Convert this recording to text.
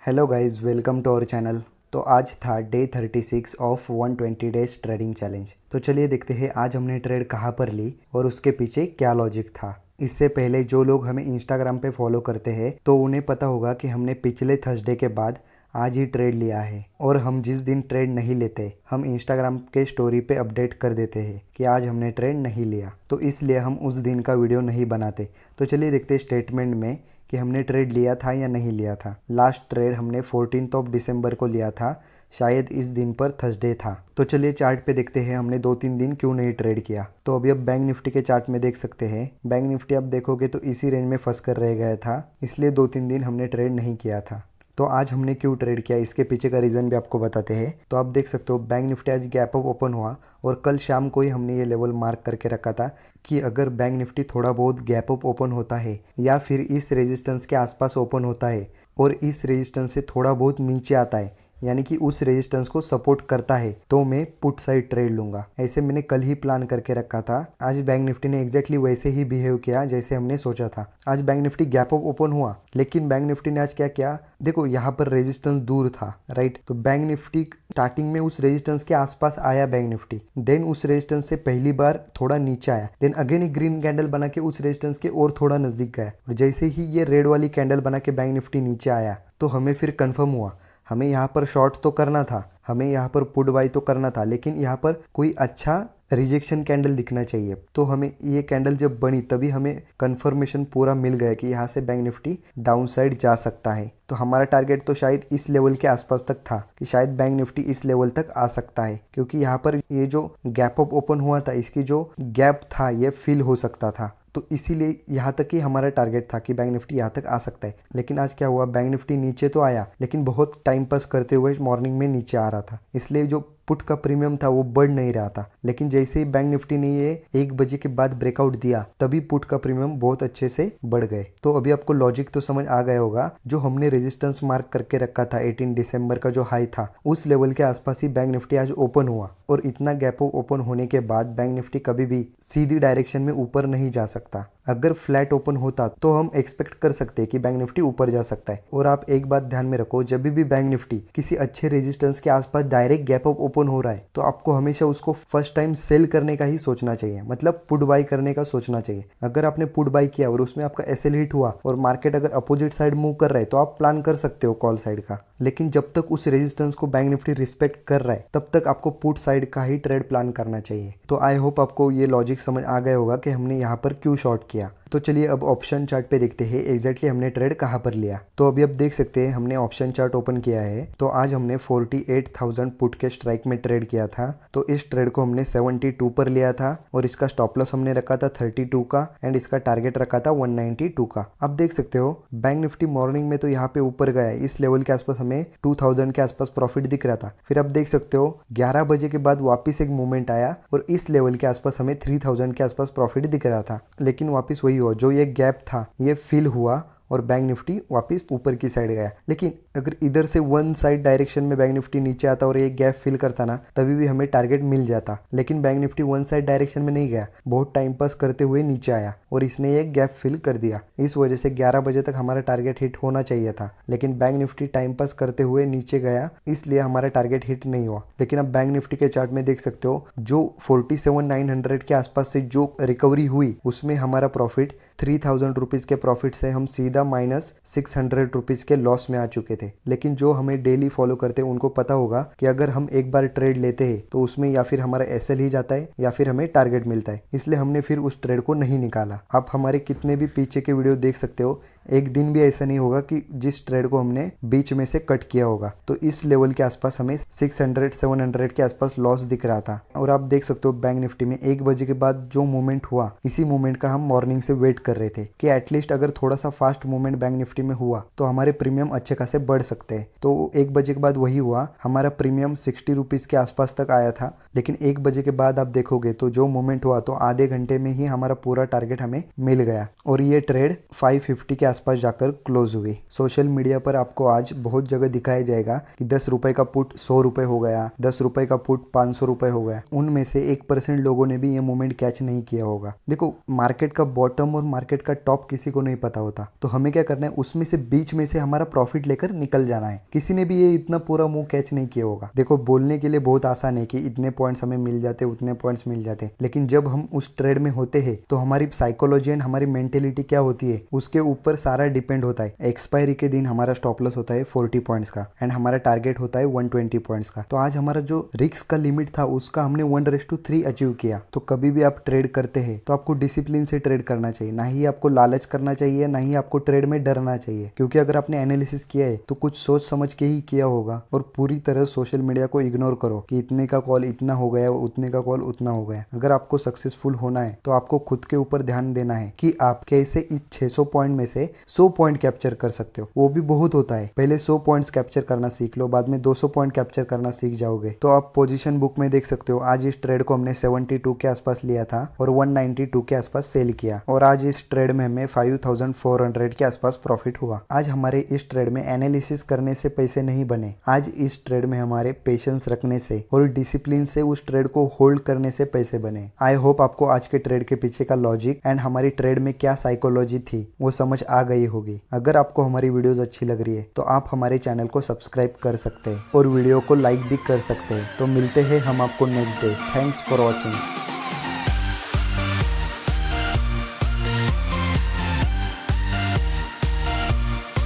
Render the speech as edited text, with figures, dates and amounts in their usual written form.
Hello guys, welcome to our channel. तो आज था day 36 of 120 days trading challenge. तो चलिए देखते हैं आज हमने ट्रेड कहाँ पर ली और उसके पीछे क्या लॉजिक था। इससे पहले जो लोग हमें इंस्टाग्राम पे फॉलो करते हैं तो उन्हें पता होगा कि हमने पिछले थर्सडे के बाद आज ही ट्रेड लिया है, और हम जिस दिन ट्रेड नहीं लेते हम इंस्टाग्राम के स्टोरी पे अपडेट कर देते हैं कि आज हमने ट्रेड नहीं लिया, तो इसलिए हम उस दिन का वीडियो नहीं बनाते। तो चलिए देखते हैं स्टेटमेंट में कि हमने ट्रेड लिया था या नहीं लिया था। लास्ट ट्रेड हमने 14 ऑफ दिसंबर को लिया था, शायद इस दिन पर थर्सडे था। तो चलिए चार्ट पे देखते हैं हमने 2-3 दिन क्यों नहीं ट्रेड किया। तो अभी अब बैंक निफ्टी के चार्ट में देख सकते हैं, बैंक निफ्टी आप देखोगे तो इसी रेंज में फंस कर रह गया था, इसलिए 2-3 दिन हमने ट्रेड नहीं किया था। तो आज हमने क्यों ट्रेड किया इसके पीछे का रीज़न भी आपको बताते हैं। तो आप देख सकते हो बैंक निफ्टी आज गैप अप ओपन हुआ और कल शाम को ही हमने ये लेवल मार्क करके रखा था कि अगर बैंक निफ्टी थोड़ा बहुत गैप अप ओपन होता है या फिर इस रेजिस्टेंस के आसपास ओपन होता है और इस रेजिस्टेंस से थोड़ा बहुत नीचे आता है, यानी कि उस रेजिस्टेंस को सपोर्ट करता है, तो मैं पुट साइड ट्रेड लूंगा। ऐसे मैंने कल ही प्लान करके रखा था। आज बैंक निफ्टी ने एग्जैक्टली वैसे ही बिहेव किया जैसे हमने सोचा था। आज bank Nifty gap up open हुआ, लेकिन बैंक निफ्टी ने आज क्या किया, देखो यहाँ पर रेजिस्टेंस दूर था, राइट। तो बैंक निफ्टी स्टार्टिंग में उस रेजिस्टेंस के आसपास आया बैंक निफ्टी, देन उस रेजिस्टेंस से पहली बार थोड़ा नीचे आया, देन अगेन एक ग्रीन कैंडल बना के उस रेजिस्टेंस के और थोड़ा नजदीक गया, और जैसे ही ये रेड वाली कैंडल बना के बैंक निफ्टी नीचे आया तो हमें फिर कंफर्म हुआ हमें यहाँ पर शॉर्ट तो करना था, हमें यहाँ पर पुट बाई तो करना था, लेकिन यहाँ पर कोई अच्छा रिजेक्शन कैंडल दिखना चाहिए। तो हमें ये कैंडल जब बनी तभी हमें कंफर्मेशन पूरा मिल गया कि यहाँ से बैंक निफ्टी डाउन साइड जा सकता है। तो हमारा टारगेट तो शायद इस लेवल के आसपास तक था कि शायद बैंक निफ्टी इस लेवल तक आ सकता है, क्योंकि यहाँ पर ये जो गैप अप ओपन हुआ था इसकी जो गैप था ये फिल हो सकता था। तो इसीलिए यहाँ तक ही हमारा टारगेट था कि बैंक निफ्टी यहाँ तक आ सकता है। लेकिन आज क्या हुआ, बैंक निफ्टी नीचे तो आया लेकिन बहुत टाइम पास करते हुए मॉर्निंग में नीचे आ रहा था, इसलिए जो पुट का प्रीमियम था वो बढ़ नहीं रहा था। लेकिन जैसे ही बैंक निफ्टी ने ये 1 बजे के बाद ब्रेकआउट दिया तभी पुट का प्रीमियम बहुत अच्छे से बढ़ गए। तो अभी आपको लॉजिक तो समझ आ गया होगा। जो हमने रेजिस्टेंस मार्क करके रखा था 18 दिसंबर का जो हाई था, उस लेवल के आसपास ही बैंक निफ्टी आज ओपन हुआ, और इतना गैप ओपन होने के बाद बैंक निफ्टी कभी भी सीधी डायरेक्शन में ऊपर नहीं जा सकता। अगर फ्लैट ओपन होता तो हम एक्सपेक्ट कर सकते हैं कि बैंक निफ्टी ऊपर जा सकता है। और आप एक बात ध्यान में रखो, जब भी बैंक निफ्टी किसी अच्छे रेजिस्टेंस के आसपास डायरेक्ट गैप अप ओपन हो रहा है तो आपको हमेशा उसको फर्स्ट टाइम सेल करने का ही सोचना चाहिए, मतलब पुट बाई करने का सोचना चाहिए। अगर आपने पुट बाई किया और उसमें आपका एसएल हिट हुआ और मार्केट अगर अपोजिट साइड मूव कर रहा है तो आप प्लान कर सकते हो कॉल साइड का, लेकिन जब तक उस रेजिस्टेंस को बैंक निफ्टी रिस्पेक्ट कर रहा है तब तक आपको पुट साइड का ही ट्रेड प्लान करना चाहिए। तो आई होप आपको ये लॉजिक समझ आ गया होगा कि हमने यहाँ पर क्यों शॉर्ट किया। तो चलिए अब ऑप्शन चार्ट पे देखते हैं एग्जैक्टली हमने ट्रेड कहाँ पर लिया। तो अभी आप देख सकते हैं हमने ऑप्शन चार्ट ओपन किया है। तो आज हमने 48,000 पुट के स्ट्राइक में ट्रेड किया था। तो इस ट्रेड को हमने 72 पर लिया था और इसका स्टॉप लॉस हमने रखा था 32 का एंड इसका टारगेट रखा था 192 का। आप देख सकते हो बैंक निफ्टी मॉर्निंग में तो यहाँ पे ऊपर गया है, इस लेवल के आसपास हमें 2000 के आसपास प्रॉफिट दिख रहा था। फिर आप देख सकते हो 11 बजे के बाद वापस एक मूवमेंट आया और इस लेवल के आसपास हमें 3000 के आसपास प्रॉफिट दिख रहा था, लेकिन वापस वही हुआ, जो ये गैप था ये फिल हुआ और बैंक निफ्टी वापस ऊपर की साइड गया। लेकिन अगर इधर से वन साइड डायरेक्शन में बैंक निफ्टी नीचे आता और एक गैप फिल करता ना तभी भी हमें टारगेट मिल जाता, लेकिन bank Nifty one side direction में नहीं गया, बहुत टाइम पास करते हुए नीचे आया और इसने एक गैप फिल कर दिया। इस वजह से 11 बजे तक हमारा टारगेट हिट होना चाहिए था, लेकिन बैंक निफ्टी टाइम पास करते हुए नीचे गया, इसलिए हमारा टारगेट हिट नहीं हुआ। लेकिन अब बैंक निफ्टी के चार्ट में देख सकते हो जो 47,900 के आसपास से जो रिकवरी हुई उसमें हमारा प्रॉफिट 3,000 रुपीज़ के प्रॉफिट से हम सीधा -600 रुपीज़ के लॉस में आ चुके थे। लेकिन जो हमें डेली फॉलो करते हैं उनको पता होगा कि अगर हम एक बार ट्रेड लेते हैं तो उसमें या फिर हमारा एसएल ही जाता है या फिर हमें टारगेट मिलता है, इसलिए हमने फिर उस ट्रेड को नहीं निकाला। आप हमारे कितने भी पीछे के वीडियो देख सकते हो, एक दिन भी ऐसा नहीं होगा कि जिस ट्रेड को हमने बीच में से कट किया होगा। तो इस लेवल के आसपास हमें 600-700 के आसपास लॉस दिख रहा था। और आप देख सकते हो बैंक निफ्टी में 1 बजे के बाद जो मूवमेंट हुआ, इसी मूवमेंट का हम मॉर्निंग से वेट कर रहे थे कि एटलीस्ट अगर थोड़ा सा फास्ट मूवमेंट बैंक निफ्टी में हुआ तो हमारे प्रीमियम अच्छे खासे बढ़ सकते हैं। तो 1 बजे के बाद वही हुआ, हमारा प्रीमियम 60 रुपीज़ के आसपास तक आया था। लेकिन 1 बजे के बाद आप देखोगे तो जो मूवमेंट हुआ तो आधे घंटे में ही हमारा पूरा टारगेट हमें मिल गया और ये ट्रेड 550 के आसपास जाकर क्लोज हुई। सोशल मीडिया पर आपको आज बहुत जगह दिखाया जाएगा कि 10 रुपए का पुट 100 रुपए हो गया, 10 रुपए का पुट 500 रुपए हो गया। उनमें से 1% लोगों ने भी ये मोमेंट कैच नहीं किया होगा। देखो, मार्केट का बॉटम और मार्केट का टॉप किसी को नहीं पता होता, तो हमें क्या करना है, उसमें से बीच में से हमारा प्रॉफिट लेकर निकल जाना है। किसी ने भी ये इतना पूरा मूव कैच नहीं किया होगा। देखो, बोलने के लिए बहुत आसान है कि इतने पॉइंट्स हमें मिल जाते, उतने पॉइंट्स मिल जाते, लेकिन जब हम उस ट्रेड में होते हैं तो हमारी साइकोलॉजी एंड हमारी मेंटेलिटी क्या होती है उसके ऊपर सारा डिपेंड होता है। एक्सपायरी के दिन हमारा स्टॉप लॉस होता है 40 पॉइंट्स का एंड हमारा टारगेट होता है 120 पॉइंट्स का। तो आज हमारा जो रिस्क का लिमिट था उसका हमने 1:3 अचीव किया। तो कभी भी आप ट्रेड करते हैं तो आपको डिसिप्लिन से ट्रेड करना चाहिए, ना ही आपको लालच करना चाहिए, ना ही आपको ट्रेड में डरना चाहिए। क्योंकि अगर आपने एनालिसिस किया है तो कुछ सोच समझ के ही किया होगा, और पूरी तरह सोशल मीडिया को इग्नोर करो कि इतने का कॉल इतना हो गया, उतने का कॉल उतना हो गया। अगर आपको सक्सेसफुल होना है तो आपको खुद के ऊपर ध्यान देना है कि आप कैसे इस 600 पॉइंट में से 100 पॉइंट कैप्चर कर सकते हो। वो भी बहुत होता है, पहले 100 पॉइंट्स कैप्चर करना सीख लो, बाद में 200 पॉइंट कैप्चर करना सीख जाओगे। तो आप पोजीशन बुक में देख सकते हो, आज इस ट्रेड को हमने 72 के आसपास लिया था और 192 के आसपास सेल किया, और आज इस ट्रेड में हमें 5400 के आसपास प्रॉफिट हुआ। आज हमारे इस ट्रेड में एनालिसिस करने से पैसे नहीं बने, आज इस ट्रेड में हमारे पेशेंस रखने से और डिसिप्लिन से उस ट्रेड को होल्ड करने से पैसे बने। आई होप आपको आज के ट्रेड के पीछे का लॉजिक एंड हमारी ट्रेड में क्या साइकोलॉजी थी वो समझ आ गई होगी। अगर आपको हमारी वीडियोस अच्छी लग रही है तो आप हमारे चैनल को सब्सक्राइब कर सकते हैं और वीडियो को लाइक भी कर सकते हैं। तो मिलते हैं हम आपको next day. Thanks for watching.